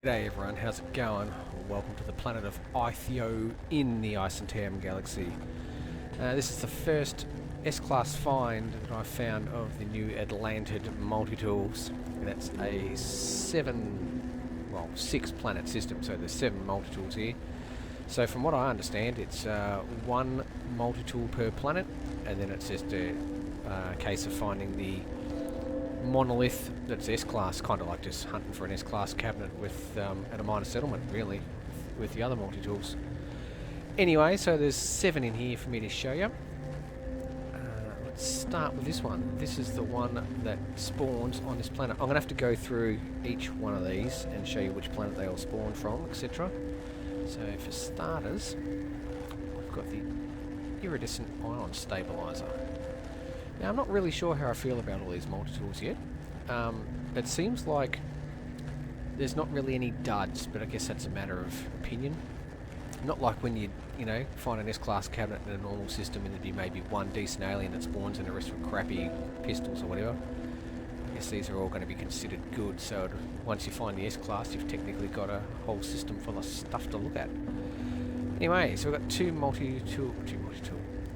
G'day everyone, how's it going? Welcome to the planet of Ithio in the Eissentam galaxy. This is the first S-Class find that I found of the new Atlantid Multitools. That's a 6 planet system, so there's 7 multitools here. So from what I understand, it's one multitool per planet, and then it's just a case of finding the monolith that's S-Class, kind of like just hunting for an S-Class cabinet with at a minor settlement, really, with the other multi-tools. Anyway, so there's 7 in here for me to show you. Let's start with this one. This is the one that spawns on this planet. I'm going to have to go through each one of these and show you which planet they all spawn from, etc. So for starters, I've got the iridescent ion stabilizer. Now, I'm not really sure how I feel about all these multi-tools yet. It seems like there's not really any duds, but I guess that's a matter of opinion. Not like when you find an S-Class cabinet in a normal system and there'd be maybe one decent alien that spawns and the rest are crappy pistols or whatever. I guess these are all going to be considered good, so once you find the S-Class, you've technically got a whole system full of stuff to look at. Anyway, so we've got two multi-tool.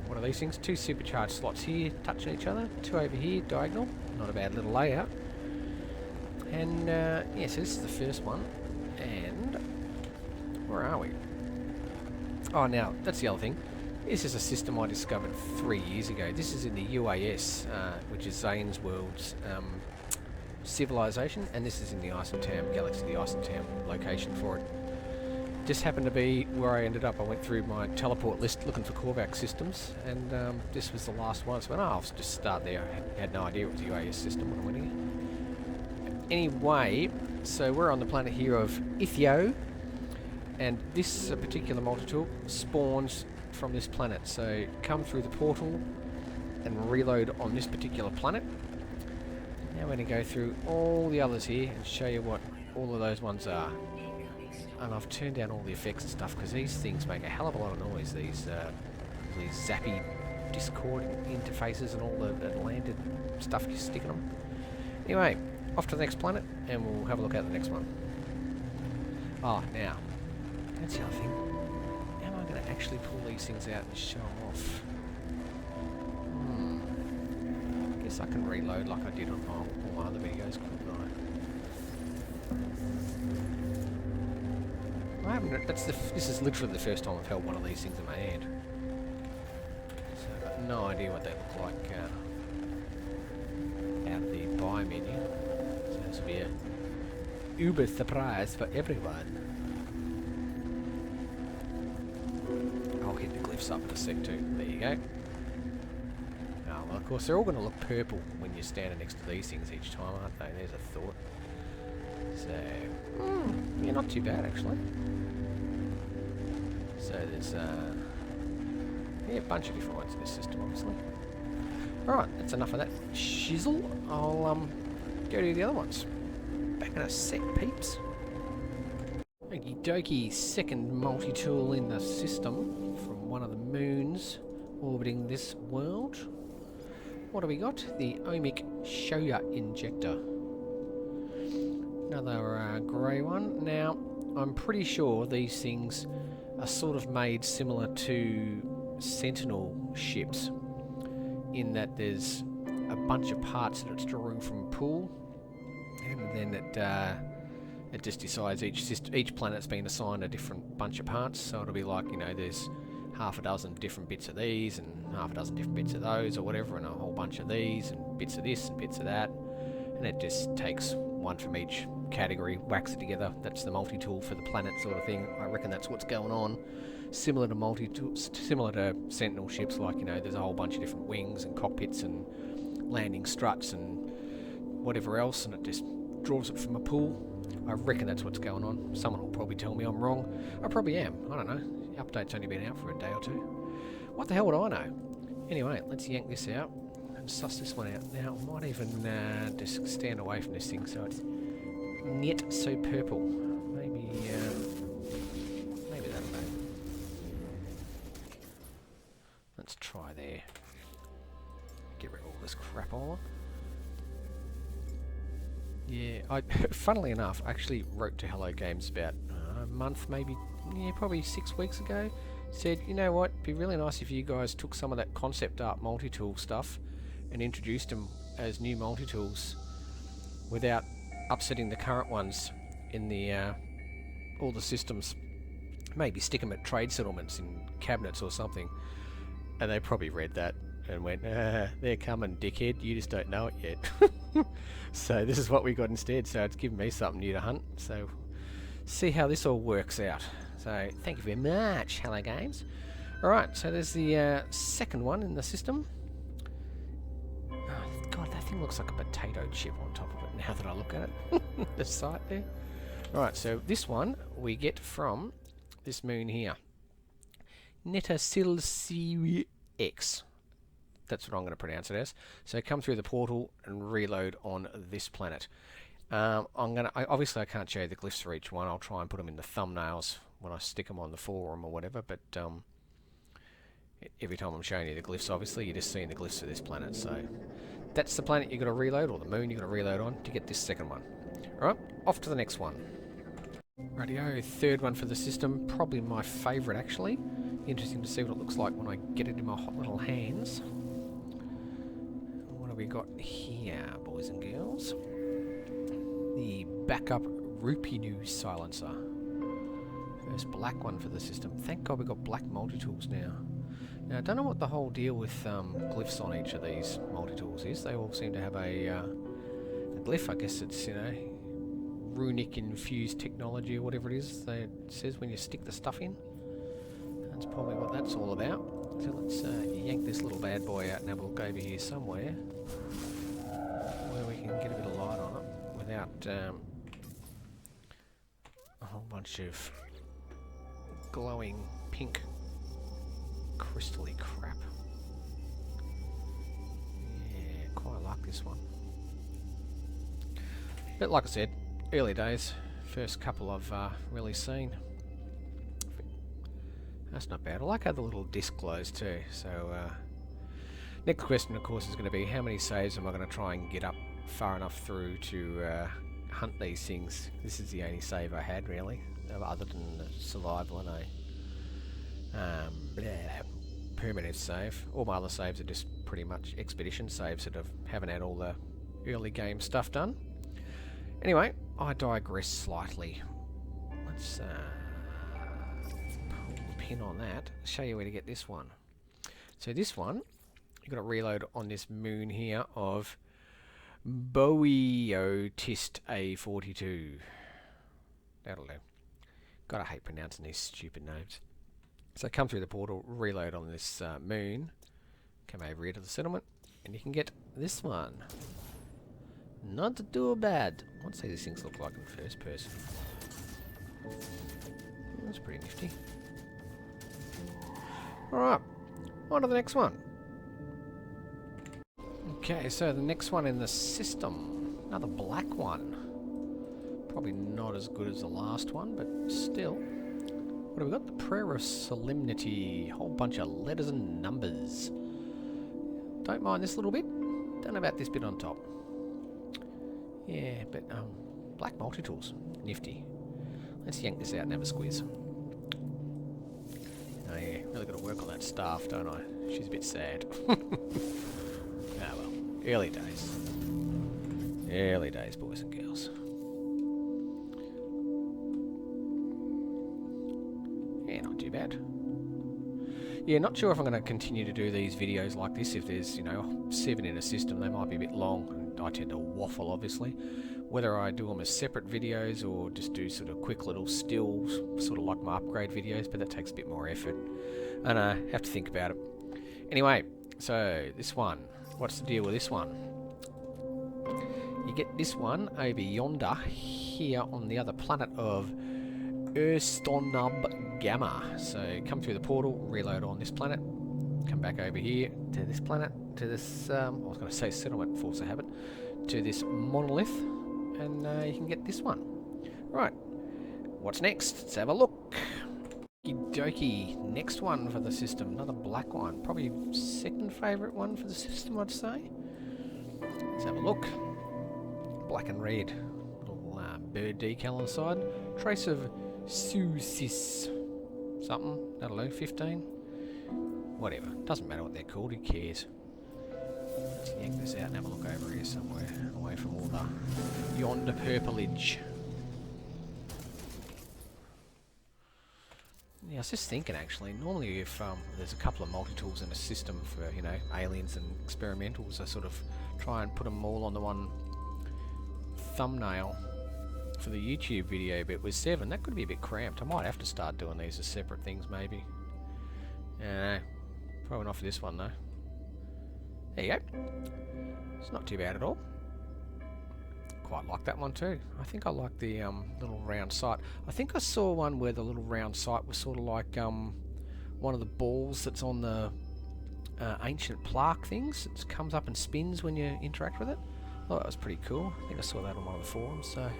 What are these things? 2 supercharged slots here, touching each other. 2 over here, diagonal. Not a bad little layout. And, yeah, so this is the first one. And, where are we? Oh, now, that's the other thing. This is a system I discovered 3 years ago. This is in the UAS, which is Zane's World's civilization. And this is in the Eissentam galaxy, the Eissentam location for it. Just happened to be where I ended up. I went through my teleport list looking for Korvac systems, and this was the last one. So I went, I'll just start there. I had no idea it was a UAS system when I went in. Anyway, so we're on the planet here of Ithio, and this particular multitool spawns from this planet. So come through the portal and reload on this particular planet. Now we're going to go through all the others here and show you what all of those ones are. And I've turned down all the effects and stuff because these things make a hell of a lot of noise. These zappy Discord interfaces and all the Atlantid stuff you stick in them. Anyway, off to the next planet and we'll have a look at the next one. Oh, now, that's the other thing. Am I going to actually pull these things out and show them off? I guess I can reload like I did on all my other videos, couldn't I? I haven't. This is literally the first time I've held one of these things in my hand. So I've got no idea what they look like out of the buy menu. So this will be a uber surprise for everyone. I'll hit the glyphs up in a sec too. There you go. Oh, well, of course they're all going to look purple when you're standing next to these things each time, aren't they? There's a thought. So, yeah, not too bad actually. So there's yeah, a bunch of different ones in this system, obviously. Alright, that's enough of that shizzle. I'll go to the other ones. Back in a sec, peeps. Okie dokie, second multi-tool in the system from one of the moons orbiting this world. What do we got? The omic shoya injector. Another grey one. Now, I'm pretty sure these things are sort of made similar to Sentinel ships in that there's a bunch of parts that it's drawing from a pool, and then it just decides each planet's been assigned a different bunch of parts. So it'll be like, there's half a dozen different bits of these and half a dozen different bits of those or whatever, and a whole bunch of these and bits of this and bits of that, and it just takes one from each category, whacks it together. That's the multi-tool for the planet sort of thing. I reckon that's what's going on. Similar to Sentinel ships, like, there's a whole bunch of different wings and cockpits and landing struts and whatever else, and it just draws it from a pool. I reckon that's what's going on. Someone will probably tell me I'm wrong. I probably am. I don't know. The update's only been out for a day or two. What the hell would I know? Anyway, let's yank this out and suss this one out. Now, I might even just stand away from this thing so it's not so purple. Maybe that'll do. Let's try there. Get rid of all this crap on. Yeah, funnily enough, I actually wrote to Hello Games about a month, maybe, yeah, probably 6 weeks ago. Said, you know what, it'd be really nice if you guys took some of that concept art multi-tool stuff and introduced them as new multi-tools without upsetting the current ones in the all the systems. Maybe stick them at trade settlements in cabinets or something. And they probably read that and went, they're coming, dickhead, you just don't know it yet. So this is what we got instead, so it's given me something new to hunt. So see how this all works out. So thank you very much, Hello Games. Alright, so there's the second one in the system. Oh, God, that thing looks like a potato chip on top of it now that I look at it. The sight there. Alright, so this one we get from this moon here. Netasilsi X. That's what I'm going to pronounce it as. So come through the portal and reload on this planet. Obviously I can't show you the glyphs for each one. I'll try and put them in the thumbnails when I stick them on the forum or whatever. But every time I'm showing you the glyphs, obviously you're just seeing the glyphs of this planet. So that's the planet you've got to reload, or the moon you've got to reload on to get this second one. Alright, off to the next one. Rightio, third one for the system. Probably my favourite actually. Interesting to see what it looks like when I get it in my hot little hands. What have we got here, boys and girls? The backup Rupinu silencer. First black one for the system. Thank God we got black multi-tools now. Now I don't know what the whole deal with glyphs on each of these multi-tools is. They all seem to have a glyph. I guess it's, you know, runic infused technology or whatever it is. It says when you stick the stuff in. That's probably what that's all about. So let's yank this little bad boy out and have a look over here somewhere where we can get a bit of light on it without a whole bunch of glowing pink crystally crap. Yeah, quite like this one. But like I said, early days, first couple I've really seen. That's not bad. I like how the little disc glows too. So next question of course is going to be how many saves am I going to try and get up far enough through to hunt these things. This is the only save I had really, other than the survival and a permanent save. All my other saves are just pretty much expedition saves that haven't had all the early game stuff done. Anyway, I digress slightly. Let's pin on that, show you where to get this one. So this one, you've got to reload on this moon here of Boeotist A42. That'll do. Gotta hate pronouncing these stupid names. So come through the portal, reload on this moon, come over here to the settlement, and you can get this one. Not too bad. Let's see these things look like in first person. That's pretty nifty. Alright, on to the next one. Okay, so the next one in the system, another black one. Probably not as good as the last one, but still. What have we got? The prayer of solemnity. Whole bunch of letters and numbers. Don't mind this little bit. Don't know about this bit on top. Yeah, but black multi-tools. Nifty. Let's yank this out and have a squeeze. Oh yeah, really got to work on that staff, don't I? She's a bit sad. Ah well, early days. Early days, boys and girls. Yeah, not too bad. Yeah, not sure if I'm going to continue to do these videos like this. If there's, you know, 7 in a system, they might be a bit long. And I tend to waffle, obviously. Whether I do them as separate videos or just do sort of quick little stills, sort of like my upgrade videos, but that takes a bit more effort. And I have to think about it. Anyway, so this one. What's the deal with this one? You get this one over yonder, here on the other planet of Eissentam Gamma. So come through the portal, reload on this planet, come back over here to this planet, to this, I was going to say settlement, force of habit, to this monolith, and you can get this one. Right, what's next? Let's have a look. Okie dokie, next one for the system, another black one, probably second favourite one for the system I'd say. Let's have a look. black and red. Little bird decal on the side. Trace of Susis. Something. I don't know, 15. Whatever. Doesn't matter what they're called. Who cares? Let's yank this out and have a look over here somewhere. Away from all the yonder purplage. Yeah, I was just thinking actually, normally if there's a couple of multi-tools in a system for, you know, aliens and experimentals, I sort of try and put them all on the one thumbnail for the YouTube video, but with 7, that could be a bit cramped. I might have to start doing these as separate things maybe. Probably not for this one though. There you go. It's not too bad at all. Quite like that one too. I think I like the little round sight. I think I saw one where the little round sight was sort of like one of the balls that's on the ancient plaque things. It comes up and spins when you interact with it. I thought that was pretty cool. I think I saw that on one of the forums, so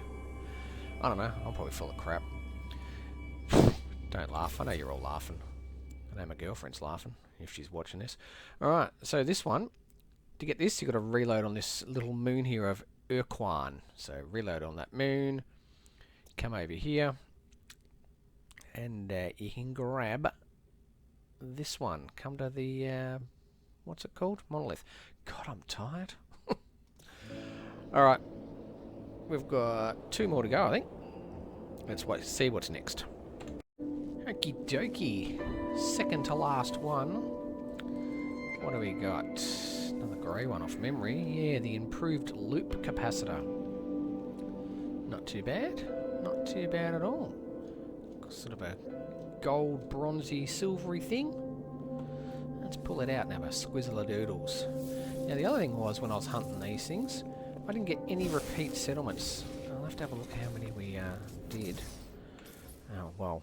I don't know. I'm probably full of crap. Don't laugh. I know you're all laughing. I know my girlfriend's laughing if she's watching this. Alright, so this one, to get this, you've got to reload on this little moon here of Urquan. So reload on that moon, come over here, and you can grab this one. Come to the, what's it called? Monolith. God, I'm tired. Alright, we've got 2 more to go, I think. Let's see what's next. Okie dokie. Second to last one. What do we got? Another grey one off memory. Yeah, the improved loop capacitor. Not too bad. Not too bad at all. Sort of a gold, bronzy, silvery thing. Let's pull it out and have a squizzle of doodles. Now the other thing was, when I was hunting these things, I didn't get any repeat settlements. I'll have to have a look how many we did. Oh, well,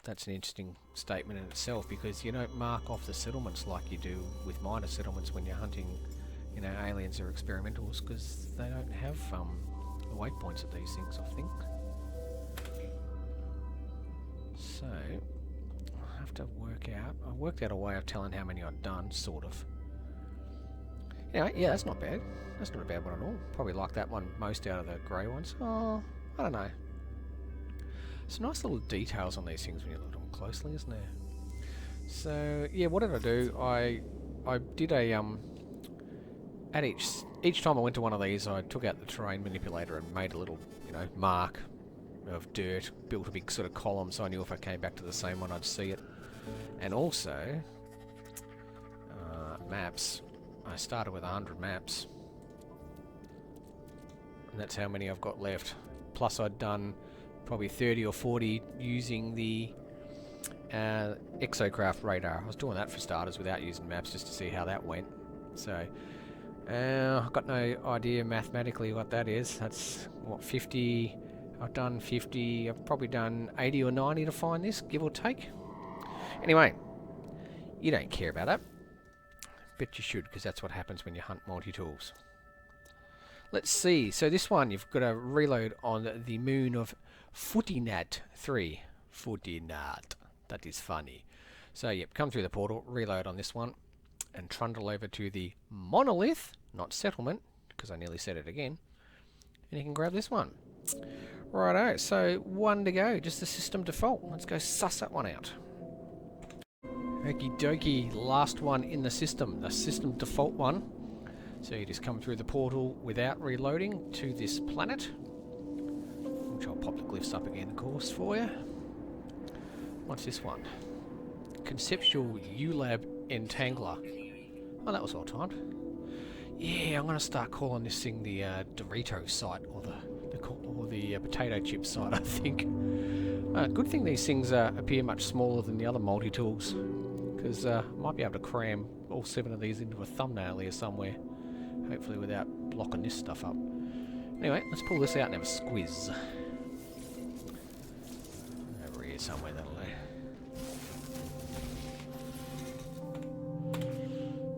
that's an interesting statement in itself, because you don't mark off the settlements like you do with minor settlements when you're hunting, you know, aliens or experimentals, because they don't have the waypoints of these things, I think. So, I'll have to work out. I worked out a way of telling how many I'd done, sort of. Anyway, yeah, that's not bad. That's not a bad one at all. Probably like that one most out of the grey ones. Oh, I don't know. Some nice little details on these things when you look at them closely, isn't there? So, yeah, what did I do? I did a, at each time I went to one of these, I took out the terrain manipulator and made a little, you know, mark of dirt, built a big sort of column so I knew if I came back to the same one I'd see it. And also, maps. I started with 100 maps. And that's how many I've got left. Plus I'd done probably 30 or 40 using the exocraft radar. I was doing that for starters without using maps, just to see how that went. So, I've got no idea mathematically what that is. That's, what, 50... I've done 50, I've probably done 80 or 90 to find this, give or take. Anyway, you don't care about that. Bet you should, because that's what happens when you hunt multi-tools. Let's see. So this one, you've got to reload on the moon of Futinat 3. Futinat. That is funny. So, yep, come through the portal, reload on this one, and trundle over to the monolith, not settlement, because I nearly said it again. And you can grab this one. Righto, so 1 to go, just the system default. Let's go suss that one out. Okie dokie, last one in the system default one. So you just come through the portal without reloading to this planet, which I'll pop the glyphs up again, of course, for you. What's this one? Conceptual ULab Entangler. Oh, that was well timed. Yeah, I'm going to start calling this thing the Dorito site, or the potato chip site, I think. Good thing these things appear much smaller than the other multi-tools, because I might be able to cram all 7 of these into a thumbnail here somewhere, hopefully without blocking this stuff up. Anyway, let's pull this out and have a squiz. Over here somewhere, that'll do.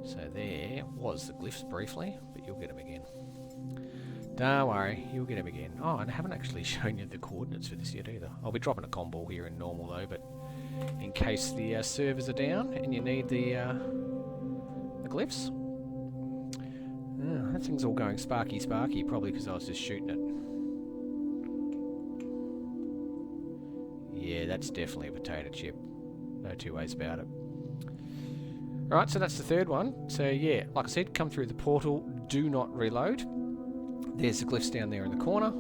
So there was the glyphs briefly, but you'll get them again. Don't worry, you'll get them again. Oh, and I haven't actually shown you the coordinates for this yet either. I'll be dropping a comm ball here in normal though, but in case the servers are down and you need the glyphs. Oh, that thing's all going sparky, probably because I was just shooting it. Yeah, that's definitely a potato chip. No two ways about it. Right, so that's the third one. So yeah, like I said, come through the portal, do not reload. There's the glyphs down there in the corner.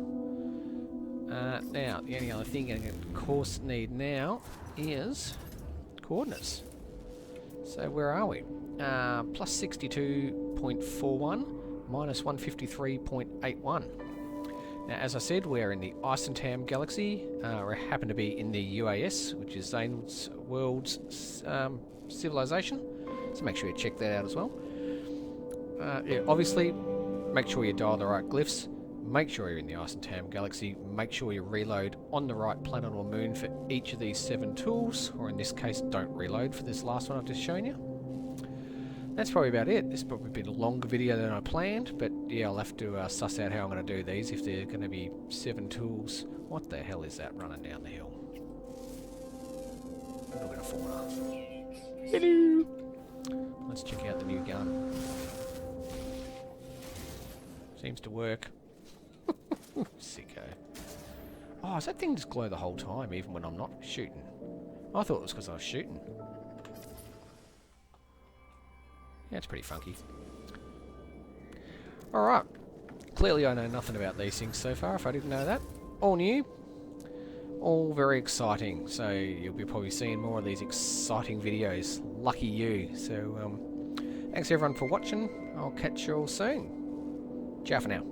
Now, the only other thing I of course need now is coordinates. So where are we? Plus 62.41, minus 153.81. Now, as I said, we're in the Eissentam galaxy. We happen to be in the UAS, which is Zane's world's civilization. So make sure you check that out as well. Yeah, obviously, make sure you dial the right glyphs. Make sure you're in the Eissentam galaxy. Make sure you reload on the right planet or moon for each of these 7 tools. Or in this case, don't reload for this last one I've just shown you. That's probably about it. This has probably been a longer video than I planned. But yeah, I'll have to suss out how I'm going to do these. If they're going to be 7 tools. What the hell is that running down the hill? Look at a fauna. Hello! Let's check out the new gun. Seems to work. Sicko. Oh, does that thing just glow the whole time, even when I'm not shooting? I thought it was because I was shooting. Yeah, it's pretty funky. Alright. Clearly I know nothing about these things so far, if I didn't know that. All new. All very exciting. So you'll be probably seeing more of these exciting videos. Lucky you. So, thanks everyone for watching. I'll catch you all soon. Ciao for now.